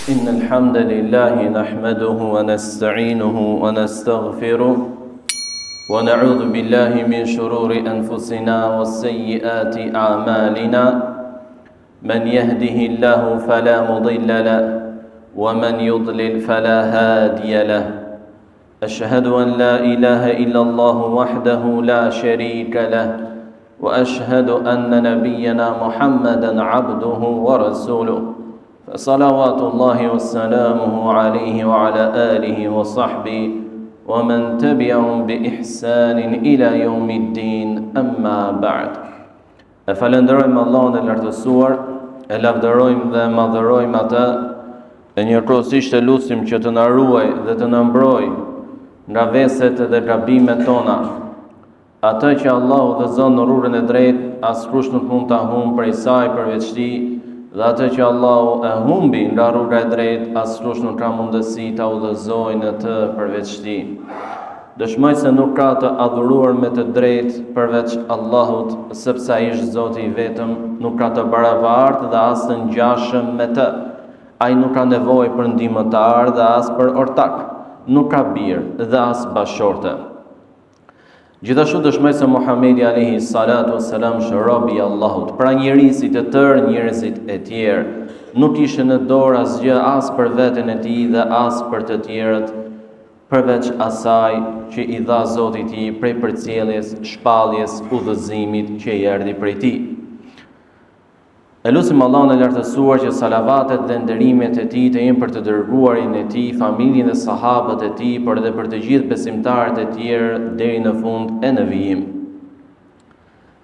إن الحمد لله نحمده ونستعينه ونستغفره ونعوذ بالله من شرور أنفسنا وسيئات أعمالنا من يهده الله فلا مضل له ومن يضلل فلا هادي له أشهد أن لا إله إلا الله وحده لا شريك له وأشهد أن نبينا محمدا عبده ورسوله فصلوات الله وسلامه عليه وعلى آله وصحبه ومن تبعهم بإحسان إلى يوم الدين أما بعد. E falenderojmë Allahun e lartësuar, e lavdërojmë dhe madhërojmë atë, e njëkohësisht e lutim që të na ruaj dhe të na mbrojë nga veset dhe gabimet tona. Atë që Allahu udhëzon në rrugën e drejtë, askush nuk mund ta humbë prej saj përveç tij, dhe atë që Allahu e humbi nga rruga e drejtë, askush nuk ka mundësi ta udhëzojë në të përveç tij. Dëshmoj se nuk ka të adhuruar me të drejtë përveç Allahut, sepse ai është Zoti i vetëm, nuk ka të barabartë dhe as të ngjashëm me të. Ai nuk ka nevojë për ndihmëtar dhe as për ortak, nuk ka birë dhe as bashortë. Gjithashtu dëshmoj se Muhamedi alayhi salatu wassalam është robi i Allahut. Pra njerëzit e tërë, njerëzit e tjerë, nuk ishte në dorë asgjë as për veten e tij dhe as për të tjerët, përveç asaj që i dha Zoti i tij prej përcjelljes, shpalljes, udhëzimit që i erdhi prej tij. E lutim Allahun e lartësuar që salavatet dhe nderimet e tij të jenë për të dërguarin e tij, familjen dhe sahabët e tij, por edhe për të gjithë besimtarët e tjerë deri në fund e në vijim.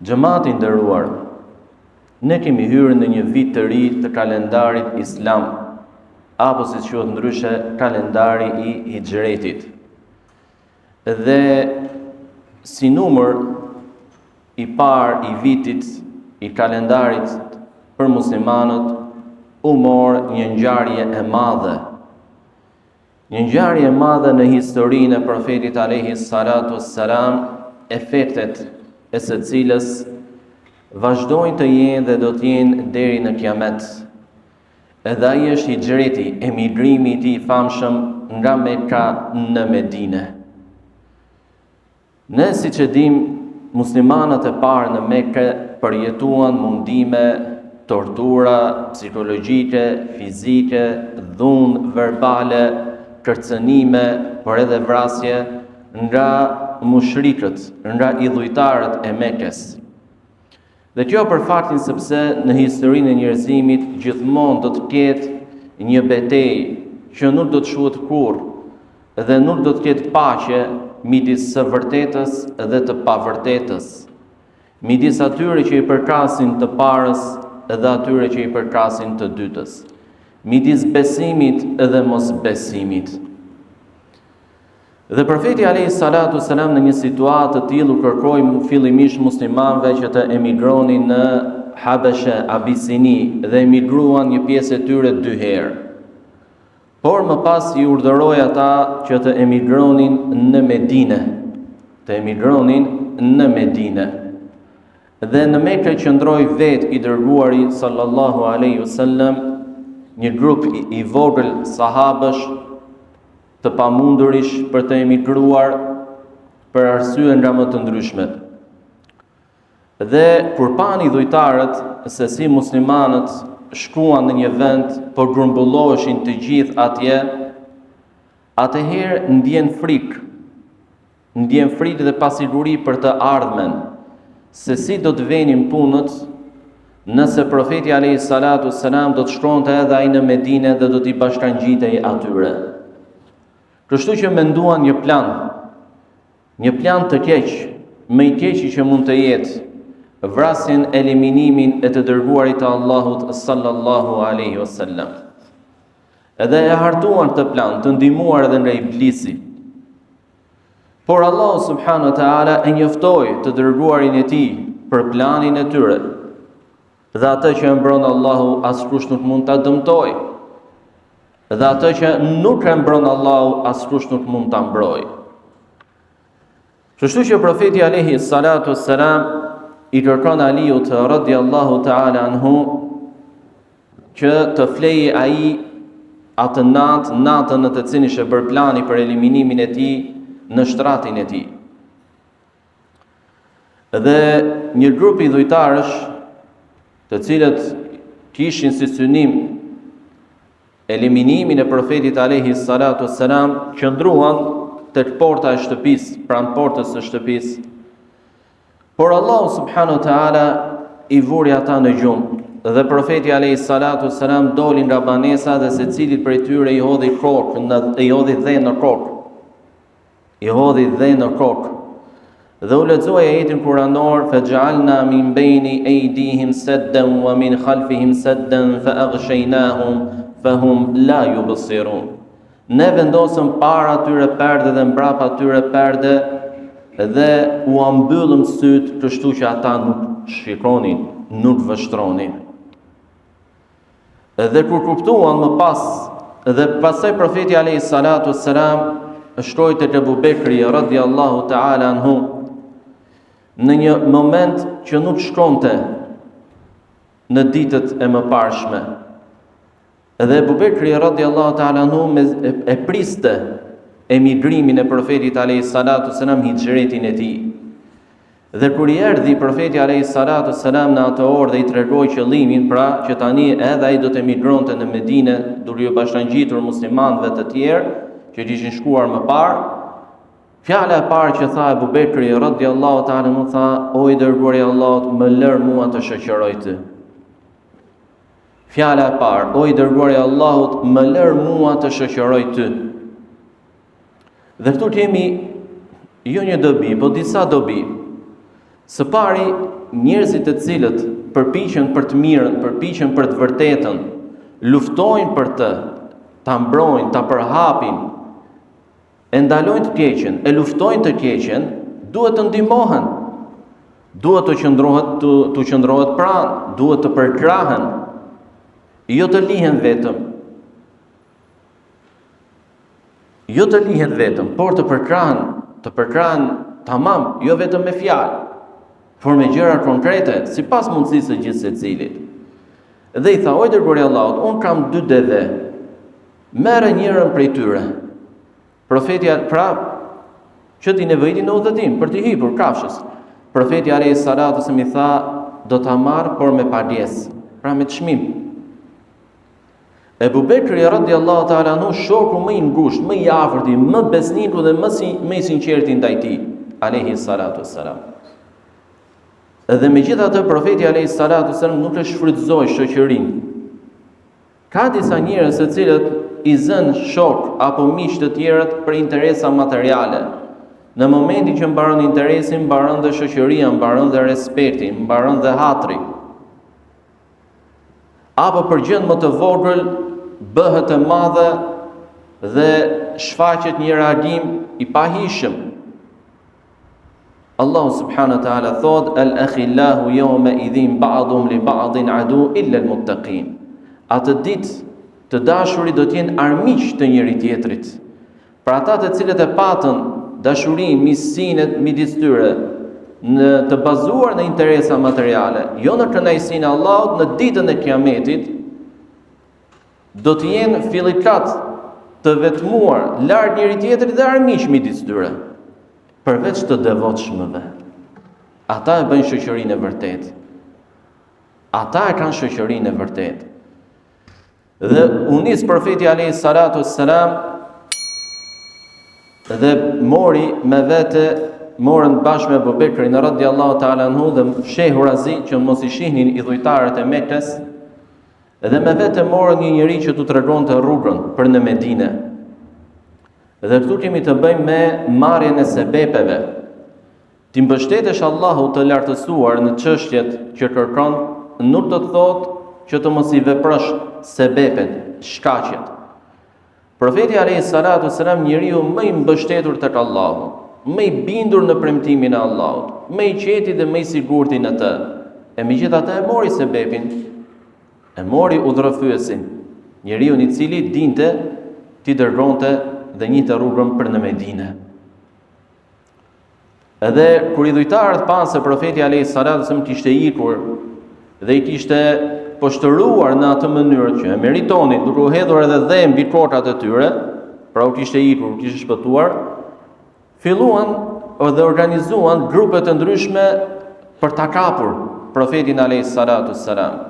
Xhamati i nderuar, ne kemi hyrë në një vit të ri të kalendarit islam, apo si quhet ndryshe kalendari i hijretit. Dhe si numër i parë i vitit i kalendarit për muslimanët u mor një ngjarje e madhe. Një ngjarje e madhe në historinë e profetit alayhi salatu wassalam, efektet e së cilës vazhdojnë të jenë dhe do të jenë deri në kiamet. Edhe ai është hijreti, emigrimi i tij i famshëm nga Mekka në Medinë. Ne siç e dimë, muslimanët e parë në Mekë përjetuan mundime, tortura psikologjike, fizike, dhunë verbale, kërcënime, por edhe vrasje nga mushrikët, nga idhujtarët e Mekës. Dhe kjo për faktin sepse në historinë e njerëzimit gjithmonë do të ketë një betejë që nuk do të shuhet kurrë dhe nuk do të ketë paqe midis së vërtetës dhe të pavërtetës, midis atyre që i përkasin të parës dhe atyre që i përkasin të dytës, midis besimit dhe mosbesimit. Dhe profeti alayhi salatu wassalam në një situatë të tillë kërkoi fillimisht muslimanëve që të emigronin në Habeshe, Abisini, dhe emigruan një pjesë e tyre 2 herë. Por më pas i urdhëroi ata që të emigronin në Medinë, Dhe në Mekë qëndroi vetë i dërguari sallallahu alaihi wasallam, një grup i vogël sahabësh të pamundurish për të emigruar për arsye nga më të ndryshme. Dhe kur pani idhujtarët se si muslimanët shkuan në një vend, por grumbulloheshin të gjithë atje, atëherë ndjen frikë dhe pasiguri për të ardhmen, se si do të venin punët nëse profeti alayhi salatu wassalam do të shkonte edhe ai në Medinë dhe do t'i bashkangjitej atyre. Kështu që menduan një plan të keq, më i keqi që mund të jetë, vrasjen, eliminimin e të dërguarit të Allahut sallallahu alaihi wasallam. Edhe e hartuan të plan, të ndihmuar edhe nga iblisi. Por Allahu subhanahu wa taala e njoftoi të dërguarin e tij për planin e tyre. Dhe atë që e mbron Allahu askush nuk mund ta dëmtojë. Dhe atë që nuk e mbron Allahu askush nuk mund ta mbrojë. Kështu që profeti alayhi salatu wassalam i kërkon Aliut radhiyallahu ta'ala anhu që të flejë ai atë natën në të cilin ishte bërë plani për eliminimin e tij në shtratin e tij. Dhe një grup i dhujtarësh, të cilët kishin si synim eliminimin e profetit alayhi salatu wassalam, qëndruan tek porta e shtëpisë, pranë portës së shtëpisë. Por Allahu subhanahu wa taala i vuri ata në gjumë, dhe profeti alayhi salatu wassalam doli nga banesa dhe secilit prej tyre i hodhi kokë, i hodhi dhe në kokë. Dhe u lexoi ajetin kuranor, faj'alna min bayni aydihim saddan wa min khalfihim saddan fa aghshaynahum fahum la yubsirun. Ne vendosëm para tyre perde dhe mbrapa tyre perde dhe u ambyllëm syt, kështu që ata nuk shikonin, nuk vështronin. Dhe kur kuptuan më pas, dhe pasaj profeti alayhi salatu wassalam shkoi tek Abu Bekri radhiyallahu ta'ala anhu në një moment që nuk shkonte në ditët e mëparshme. Dhe Abu Bekri radhiyallahu ta'ala anhu e priste emigrimin e profetit alayhi salatu wassalam, hijretin e tij. Dhe kur i erdhi profeti alayhi salatu wassalam në atë orë dhe i tregoi qëllimin, pra që tani edhe ai do të emigronte në Medinë, duke u bashkangjitur muslimanëve të tjerë që ishin shkuar më parë, fjala e parë që tha Abu Bekri radhiyallahu ta'ala anhu tha: "O i dërguari i Allahut, më lër mua të shoqëroj ty." Fjala e parë: "O i dërguari i Allahut, më lër mua të shoqëroj ty." Dhe këtu kemi jo një dobi, po disa dobi. Së pari, njerëzit të cilët përpiqen për të mirën, përpiqen për të vërtetën, luftojnë për të, ta mbrojnë, ta përhapin, e ndalojnë të keqen, e luftojnë të keqen, duhet të ndihmohen, duhet të qëndrohet pranë, duhet të përkrahen, jo të lihen vetëm, por të përkrahen tamam, jo vetëm me fjalë, por me gjëra konkrete, sipas mundësisë së gjithë secilit. Dhe i tha: "O i dërguari i Allahut, unë kam 2 deve, merre njërin prej tyre." Profeti pra që ti nevojitin në udhëtim për të hipur kafshës. Profeti alayhi salatu wasallam i tha: "Do ta marr, por me padjes, pra me çmim." Ebu Bekri radhiyallahu ta'ala anhu, shoku më i ngushtë, më i afërt, më besniku dhe më i sinqerti ndaj tij alayhi salatu wassalam. Dhe megjithatë profeti alayhi salatu wasallam nuk e shfrytëzoi shoqërinë. Ka disa njerëz të cilët i zën shok apo miq të tjerët për interesa materiale. Në momentin që mbaron interesin, mbaron dhe shoqëria, mbaron dhe respekti, mbaron dhe hatri. Apo për gjë më të vogël bëhet e madhe dhe shfaqet një reagim i pahishëm. Allahu subhanahu wa ta'ala thot: "Al-akhillahu yawma idhin ba'dhum li ba'dhin adu illa al-muttaqin." Atë ditë të dashurit do të jenë armiq të njëri tjetrit. Për ata të cilët e patën dashurinë, miqësinë midis tyre në të bazuar në interesa materiale, jo në kënaqësinë e Allahut, në ditën e Kiametit do të jenë fillikat të vetmuar larg njëri tjetrit dhe armiq midis tyre, përveç të devotshmëve. Ata e bëjnë shoqërinë e vërtetë. Ata e kanë shoqërinë e vërtetë. Dhe u nis profeti alayhi salatu wassalam dhe morën bashkë me Abu Bekrin radhiyallahu ta'ala anhu dhe fshehur azi që mos i shihnin i dhujtarët e Mekës, dhe me vete morën një njeri që t'u tregonte rrugën për në Medinë. Dhe këtu kemi të bëjmë me marrjen e sebepeve. Ti mbështetesh Allahu të lartësuar në çështjet që kërkon, nuk do të thotë që të mos i veprosh sebepet, shkaqjet. Profeti alayhi salatu wasalam njeriu më i mbështetur tek Allahu, më i bindur në premtimin e Allahut, më i qetë dhe më i sigurt në të. E megjithatë e mori sebepin, e mori udhërofyesin, njeriu i cili dinte ti dërgonte dhe njëte rrugën për në Medinë. Edhe kur i dhujtarët panë se profeti alayhi salatu wasalam kishte ikur dhe i kishte po shtëruar në atë mënyrë që e meritoni, duke u hedhur edhe dhe mbi kortat e tyre, pra u kishte ikur, u kishte shpëtuar, filluan dhe organizuan grupe të ndryshme për ta kapur profetin alayhis salatu wassalam.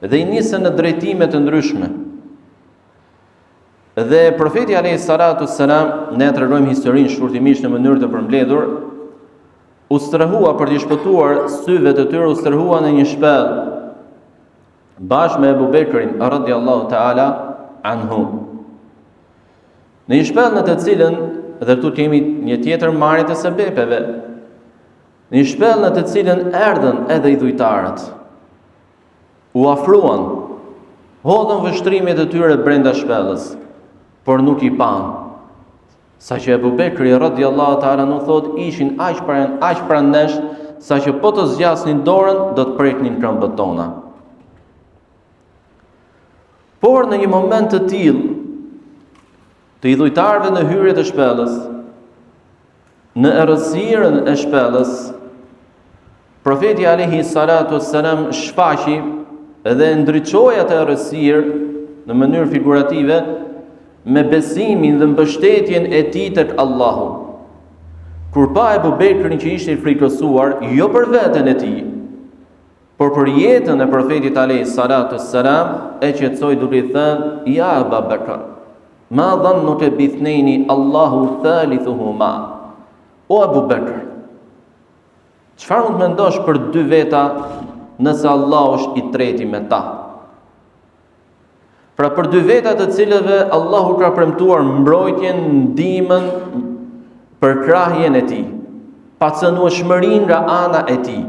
Dhe i nisën në drejtime të ndryshme. Dhe profeti alayhis salatu wassalam, ne tregojmë historinë shkurtimisht në mënyrë të përmbledhur, u strehua për të shpëtuar syve të tyre, u strehua në një shpellë bashkë me Abu Bekrin radhiyallahu ta'ala anhu. Në një shpellë në të cilën, dhe këtu kemi një tjetër marrje të sebepeve, në një shpellë në të cilën erdhën edhe i dhujtarët, u afruan, hodhën vështrimet e tyre brenda shpellës, por nuk i pan. Sa që Abu Bekri radhiyallahu ta'ala anhu thot, ishin aq pranë nesh, sa që po të zgjasnin dorën, do të preknin këmbët tona. Por në një moment të tillë, të idhujtarëve në hyrje të shpellës, në errësirën e shpellës, profeti alayhi salatu wassalam shfaqi dhe ndriçoi atë errësirë në mënyrë figurative me besimin dhe mbështetjen e tij tek Allahu. Kur pa Abu Bekrin që ishte i frikësuar, jo për veten e tij, por për jetën e profetit alayhi salatu wassalam, e qetësoi duke i thënë: "Ja Abu Bekr, ma dhannuka bithnayni Allahu thalithuhuma." O Abu Bekr, çfarë mund të mendosh për dy veta nëse Allahu është i treti me ta? Pra për dy veta të cilëve Allahu ka premtuar mbrojtjen, ndihmën, përkrahjen e tij, pacënueshmërinë nga ana e tij,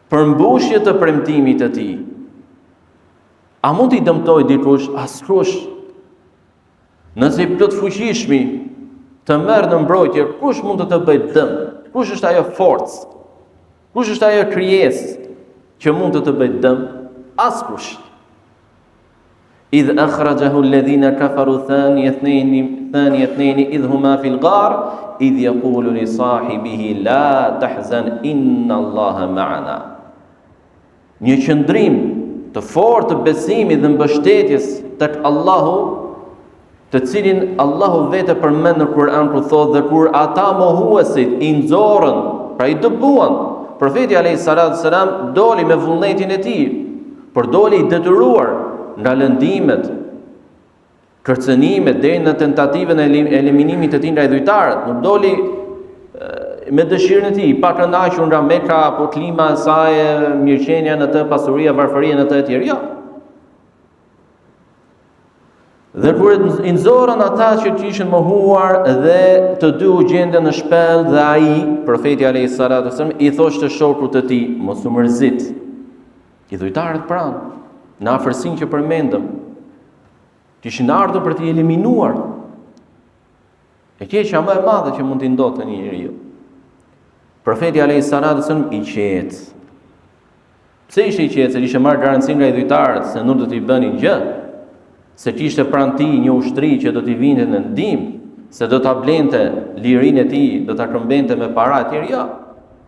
përmbushje të premtimit të tij. A mund t'i dëmtoj dikush? Askush. Nëse i plot fuqishmi të merr në mbrojtje, kush mund të bëjë dëm? Kush është ajo forcë? Kush është ajo krijesë që mund të bëjë dëm? Askush. إذ أخرجه الذين كفروا ثاني اثنين إذ هما في الغار إذ يقول لصاحبه لا تحزن إن الله معنا. Një qëndrim të fortë të besimit dhe mbështetjes tek Allahu, të cilin Allahu vetë përmend në Kur'an kur thotë: "Dhe kur ata mohuesit i nxorën, pra i dëbuan, profeti alayhis salam doli me vullnetin e tij, por doli i detyruar nga lëndimet, kërcënimet deri në tentativën e eliminimit të tij nga idhujtarët, nuk doli me dëshirën e tij, pa kënaqur nga Mekka apo klima e saj, mirëqenia në të, pasuria, varfëria në të e tjerë. Jo. Dhe kur i nxorën ata që ishin mohuar dhe të dy u gjenden në shpellë, dhe ai, profeti alayhis salatu wasallam, i thoshte shokut të tij: "Mos u mërzit." Idhujtarët pranë, në afërsinë që përmendëm, kishin ardhur për t'i eliminuar. E keqja më e madhe që mund t'i ndodhte një njeriu. Profeti alayhis salatu wasallam i qetë. Pse ishte i qetë? Se ishte marrë garancinë nga idhujtarët se nuk do t'i bënin gjë, se kishte pranë tij një ushtri që do t'i vinte në ndihmë, se do ta blente lirinë e tij, do ta këmbente me para e tjerë. Jo,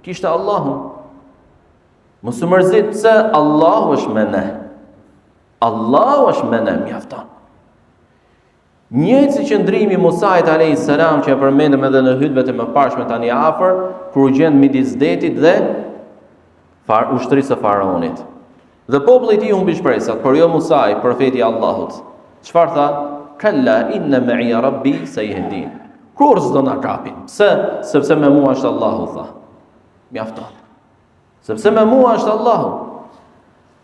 kishte Allahun. Mos u mërzit, pse? Allahu është me ne. Allahu është me ne, mjafton. Njëjtë si qëndrimi Musait alayhis salam, që e përmendëm edhe në hutbet e mëparshme tani afër, kur u gjend midis detit dhe ushtrisë së faraonit. Dhe populli i tij humbi shpresat, por jo Musai, profeti i Allahut. Çfarë tha? Kalla inna ma'i rabbi sayahdin. Kur s'do na kapin. Pse? Sepse me mua është Allahu, tha. Mjafton. Sepse me mua është Allahu.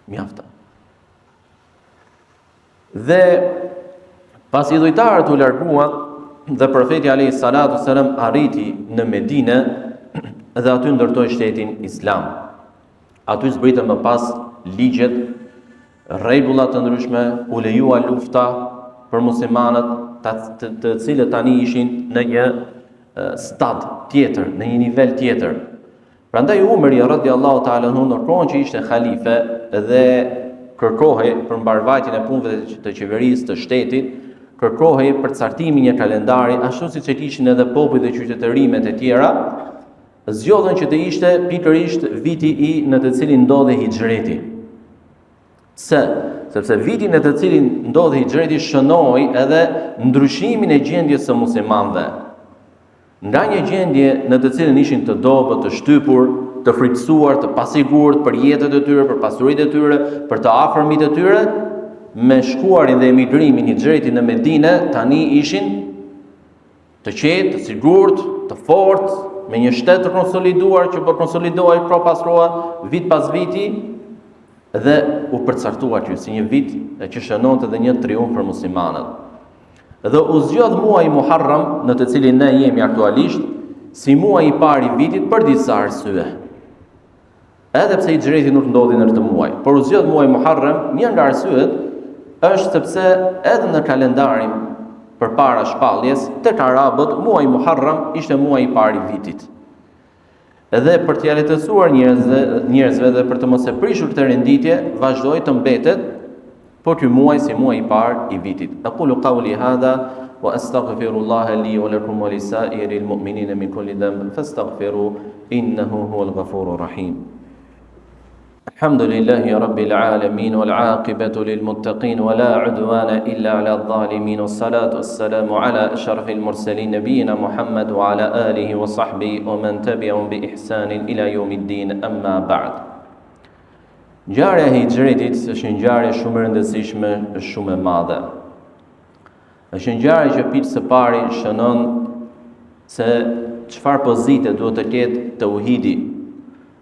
Mjafton. Dhe pas idhujtarët u larguan dhe profeti alayhis salatu wasalam arriti në Medinë dhe aty ndërtoi shtetin Islam. Aty zbritën më pas ligjet, rregulla të ndryshme, u lejua lufta për muslimanët, të cilët tani ishin në një stad tjetër, në një nivel tjetër. Prandaj Umeri radhiyallahu ta'ala anhu, në kohën që ishte halife dhe kërkohej për mbarvajtjen e punëve të qeverisë të shtetit, kërkohej për cartimin e një kalendari, ashtu siç e kishin edhe popujt dhe qytetërimet e tjera, zgjodhen që të ishte pikërisht viti i në të cilin ndodhej hijreti. Sepse vitin e të cilin ndodhi hijreti shënoi edhe ndryshimin e gjendjes së muslimanëve. Nga një gjendje në të cilën ishin të dobët, të shtypur, të frikësuar, të pasigurt për jetët e tyre, për pasuritë e tyre, për të afërmit e tyre, me shkuarin dhe emigrimin hijretin në Medinë, tani ishin të qetë, të sigurt, të fortë, me një shtet të konsoliduar që po konsolidohej pro pasroa vit pas viti dhe u përcaktua që si një vit që shënonte edhe një triumf për muslimanët. Dhe u zgjodh muaji Muharram, në të cilin ne jemi aktualisht, si muaji i parë i vitit për disa arsye. Edhe pse hijreti nuk ndodhi në këtë muaj, por u zgjodh muaji Muharram, një nga arsyet është sepse edhe në kalendarin përpara shpalljes tek arabët muaji Muharram ishte muaji i parë i vitit. Edhe për t'ia lehtësuar njerëzve dhe për të mos e prishur këtë renditje, vazhdoi të mbetet por ky muaj si muaji i parë i vitit. Aqulu qawli hadha wa astaghfirullaha li wa lakum wa lisa'iril mu'minina min kulli dhanb fastaghfiru innahu huwal ghafurur rahim. Alhamdulillahi rabbil alamin wal 'aqibatu lil muttaqin wa la 'udwana illa 'alal zalimin wassalatu wassalamu ala ashrafil mursalin nabiyina Muhammad wa ala alihi wa sahbihi wa man tabi'ahum bi ihsanin ila yawmiddin amma ba'd. Ngjarja e hijretit është një ngjarje shumë e rëndësishme, është shumë e madhe. Është një ngjarje që pikë së pari shënon se çfarë pozite duhet të ketë tauhidi,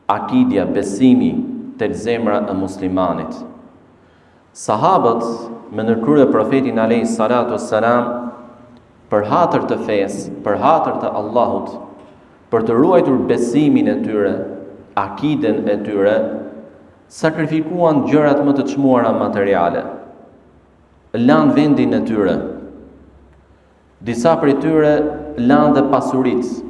akidja, besimi tek zemra e muslimanit. Sahabët me nërkrye profetin alayhi salatu wassalam për hatër të fesë, për hatër të Allahut, për të ruajtur besimin e tyre, akiden e tyre, sakrifikuan gjërat më të çmuara materiale. Lanë vendin e tyre. Disa prej tyre lanë dhe pasuritë.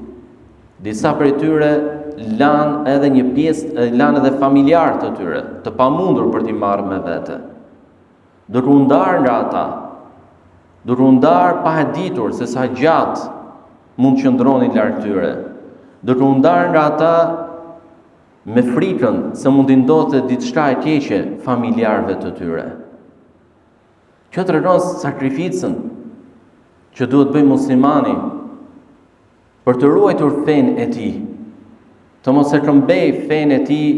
Disa prej tyre lanë edhe një pjesë, lanë edhe familjarë të tyre, të pamundur për t'i marrë me vete. Duke u ndarë nga ata, duke u ndarë pa e ditur se sa gjatë mund qëndronin larg tyre. Duke u ndarë nga ata me frikën se mund t'i ndodhte diçka e keqe familjarëve të tyre. Kjo tregon sakrificën që duhet bëjë muslimani për të ruajtur fenë e tij, të mos e këmbej fenë e tij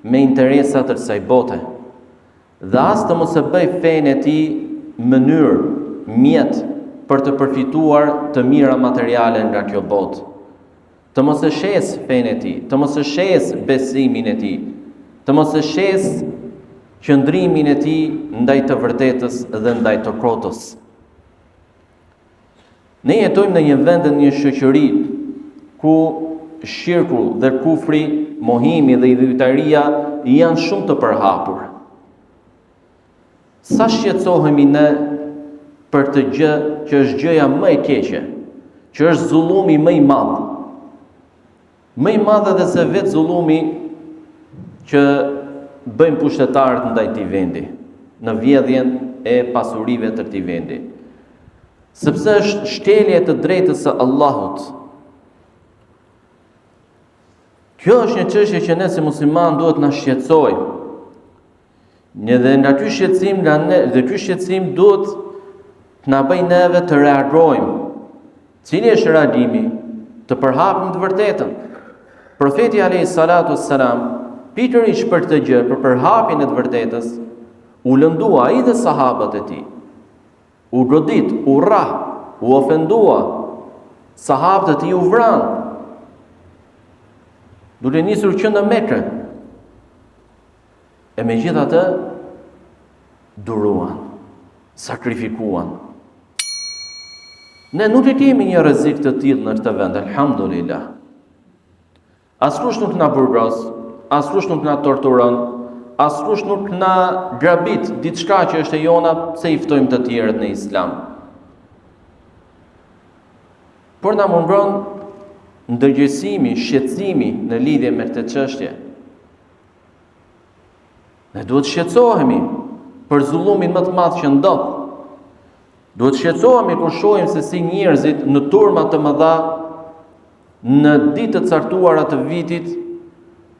me interesa të kësaj bote, dhe as të mos e bëj fenë e tij mënyrë, mjet për të përfituar të mira materiale nga kjo botë. Të mos e shes fenë e tij, të mos e shes besimin e tij, të mos e shes qëndrimin e tij ndaj të vërtetës dhe ndaj të kotës. Ne jetojmë në një vend, në një shoqëri ku shirku dhe kufri, mohimi dhe idhujtaria janë shumë të përhapur. Sa shqetësohemi ne për të gjë që është gjëja më e keqe, që është zullumi më i madh. Më i madh edhe se vetë zullumi që bëjmë pushtetarët ndaj këtij vendi, në vjedhjen e pasurive të këtij vendi. Sepse është shkelje të drejtës së Allahut. Kjo është një çështje që ne si musliman duhet na shqetësoj. Dhe nga ky shqetësim duhet të na bëjë neve të reagojmë. Cili është reagimi? Të përhapim të vërtetën. Profeti alayhi salatu wassalam, pikërisht për këtë gjë, për përhapjen e të vërtetës, u lëndua ai dhe sahabët e tij. U godit, u rrah, u ofendua, sahabët e tij u vranë, duke nisur që në Mekë. E megjithatë, duruan, sakrifikuan. Ne nuk e kemi një rrezik të tillë në këtë vend, alhamdulillah. Askush nuk na burgos, askush nuk na torturon, askush nuk na grabit diçka që është e jona pse i ftojmë të tjerët në Islam. Por na mungon ndërgjegjësimi, shqetësimi në lidhje me këtë çështje. Ne duhet shqetësohemi për zullumin më të madh që ndodh. Duhet shqetësohemi kur shohim se si njerëzit në turma të mëdha në ditë të caktuara të vitit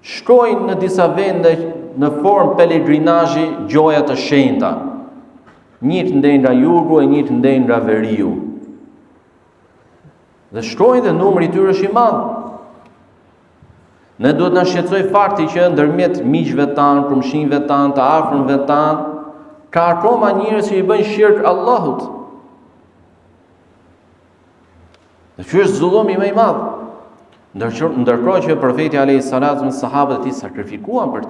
shkojnë në disa vende në formë pelegrinazhi gjoja të shenjta. Njëtë ndej nga jugu e njëtë ndej nga veriu. Dhe shkojnë dhe numri i tyre është i madh. Ne duhet na shqetësoj fakti që ndërmjet miqve tanë, prumshinjve tanë, të afërmve tanë, ka akoma njerëz që i bëjnë shirk Allahut. Dhe që është zullumi më i madh. Ndërkohë që profeti alayhis salatu me sahabët e tij sakrifikuan për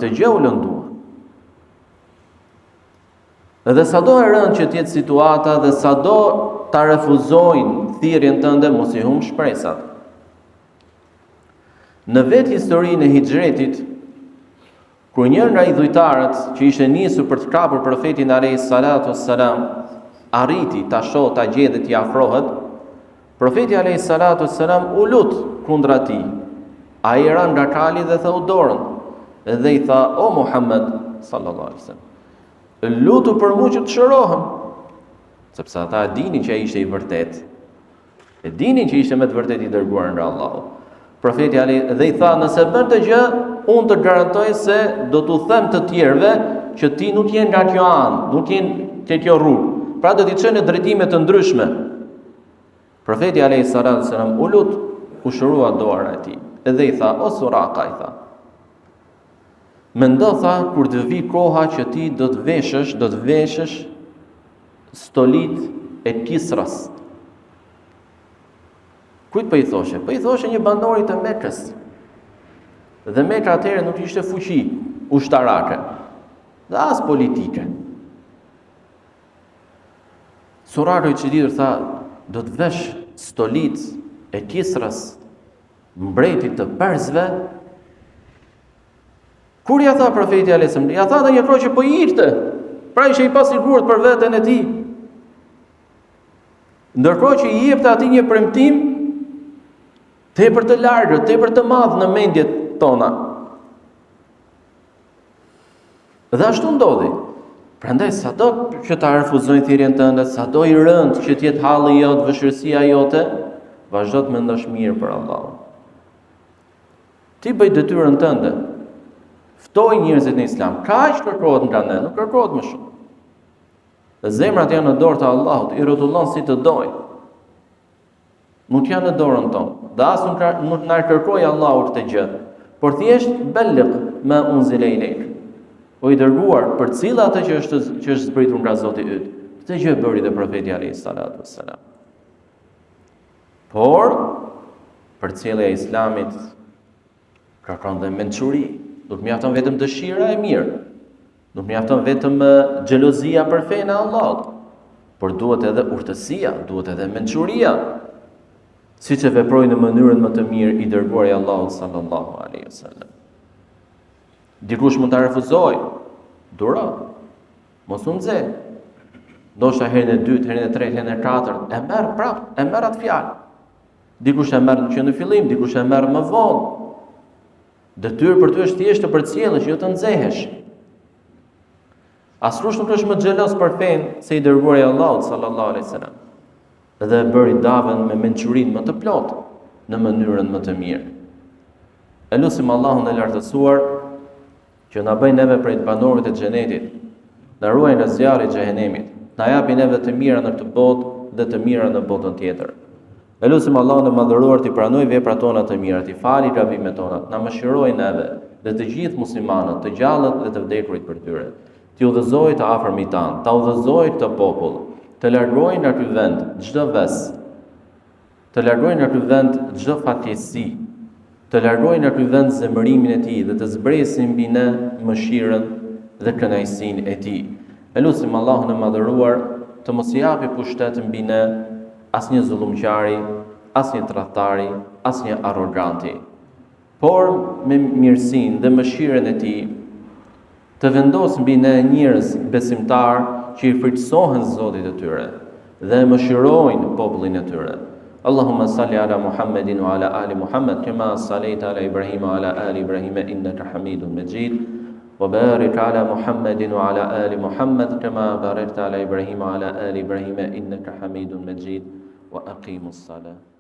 të gjë u lënduan. Edhe sado e rënd që t'jetë situata dhe sado ta refuzojnë thirrjen tënde, mos i humb shpresat. Në vetë historinë e hijretit, kur njërë nga idhujtarët që ishte nisur për të kapur profetin alayhis salatu wassalam, arriti ta shohë, ta gjejë dhe t'i afrohet, profeti alayhis salatu wassalam u lut kundra tij. Ai ra nga kali dhe thau dorën, dhe i tha: "O Muhammed sallallahu alaihi wasallam, lutu për mua që të shërohem." Sepse ata e dinin që ai ishte i vërtet. E dinin që ishte me të vërtet i dërguar nga Allahu. Profeti dhe i tha: "Nëse bën të gjë, unë të garantoj se do t'u them të tjerëve që ti nuk je nga kjo anë, nuk je ke kjo rrugë. Pra do t'i çojnë në drejtime të ndryshme." Profeti alayhis salam u lut, u shërua dora e tij. Edhe i tha: "O Suraka", i tha, "Mendo, tha, kur të vi koha që ti do të veshësh stolit e Kisras." Kujt po i thoshe? Po i thoshe një banori të Mekës. Dhe Mekka atëherë nuk ishte fuqi ushtarake, dhe as politike. Suraka i çelitur tha: "Do të vesh stolit e Kisras, mbretit të Persëve." Kur ja tha profeti alayhis salam, ja tha dhe një kohë që po i ishte, pra ishte i pasigurt për veten e tij. Ndërkohë që i jepte atij një premtim tepër të largët, tepër të madh në mendjet tona. Dhe ashtu ndodhi. Prandaj sado që ta refuzojnë thirrjen tënde, sado i rënd që të jetë halli jot, vështirësia jote, vazhdo të mendosh mirë për Allahun. Ti bëj detyrën tënde. Ftoj njerëzit në Islam. Kaq kërkohet nga ne, nuk kërkohet më shumë. Dhe zemrat janë në dorë të Allahut, i rrotullon si të dojë. Nuk janë në dorën tonë. Dhe as nuk na kërkoi Allahu këtë gjë, por thjesht belliq ma unzila ilayk. O i dërguar, për cila atë që është zbritur nga Zoti yt. Këtë gjë bëri dhe profeti alayhis salatu wassalam. Por për cilja e Islamit kërkon dhe mençuri. Nuk mjafton vetëm dëshira e mirë. Nuk mjafton vetëm xhelozia për fenë e Allahut, por duhet edhe urtësia, duhet edhe mençuria. Siç e veproi në mënyrën më të mirë i dërguari i Allahut sallallahu alaihi wasallam. Dikush mund ta refuzojë, duro. Mos u nxe. Ndoshta herën e dytë, herën e tretë, herën e katërt, e merr prapë, e merr atë fjalë. Dikush e merr që në fillim, dikush e merr më vonë. Detyrë për ty është thjesht të përcjellësh, jo të nxehesh. Askush nuk është më xhelos për fenë se i dërguari i Allahut sallallahu alaihi wasallam. Dhe bëri davën me mençurinë më të plotë në mënyrën më të mirë. Elusim Allahun e lartësuar që na bëjë neve prej banorëve të xhenetit, na ruaj nga zjarri i xhehenemit, na japi neve të mira në këtë botë dhe të mira në botën tjetër. Elusim Allahun e madhëruar t'i pranoj veprat tona të mira, t'i fali gabimet tona, na mëshiroj neve dhe të gjithë muslimanët, të gjallët dhe të vdekurit për tyre. T'i udhëzoj të afërmit tanë, ta udhëzoj këtë popull, të largoj nga ky vend çdo ves, të largoj nga ky vend çdo fatkeqësi, të largoj nga ky vend zemërimin e tij dhe të zbresin mbi ne mëshirën dhe kënaqësinë e tij. Elusim Allahun e madhëruar të mos i japi pushtet mbi ne asnjë zullumqari, asnjë tradhtari, asnjë arroganti, por me mirësinë dhe mëshirën e tij të vendos mbi ne njerëz besimtar që i frikësohen Zotit të tyre dhe mëshirojnë popullin e tyre. Allahumma salli ala Muhammedin wa ala ali Muhammed kama sallaita ala Ibrahim wa ala ali Ibrahim innaka Hamidun Majid. وبارك على محمد وعلى آل محمد كما باركت على إبراهيم وعلى آل إبراهيم إنك حميد مجيد وأقيموا الصلاة